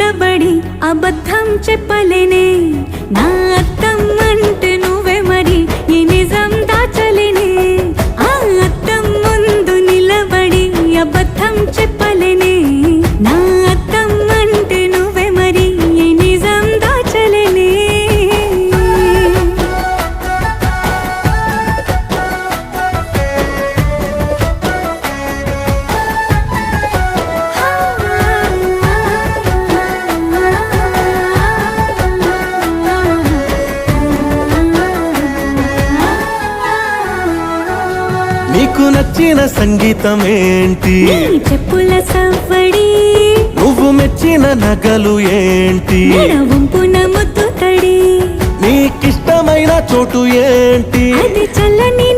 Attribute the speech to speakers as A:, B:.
A: నిలబడి అబద్ధం చెప్పలేనే నా అద్దం అంటే నువ్వే మరి ఈ నిజం దాచలేనే ఆ అద్దం ముందు నిలబడి అబద్ధం చెప్పలేనే నా అద్దం అంటే నువ్వే మరి ఈ నిజం దాచలేనే
B: నీకు నచ్చిన సంగీతం ఏంటి
A: నీ చెప్పుల సవ్వడి
B: నువ్వు మెచ్చిన నగలు ఏంటి
A: వంపున ముద్దు తడి
B: నీకిష్టమైన చోటు ఏంటి
A: అది చల్లని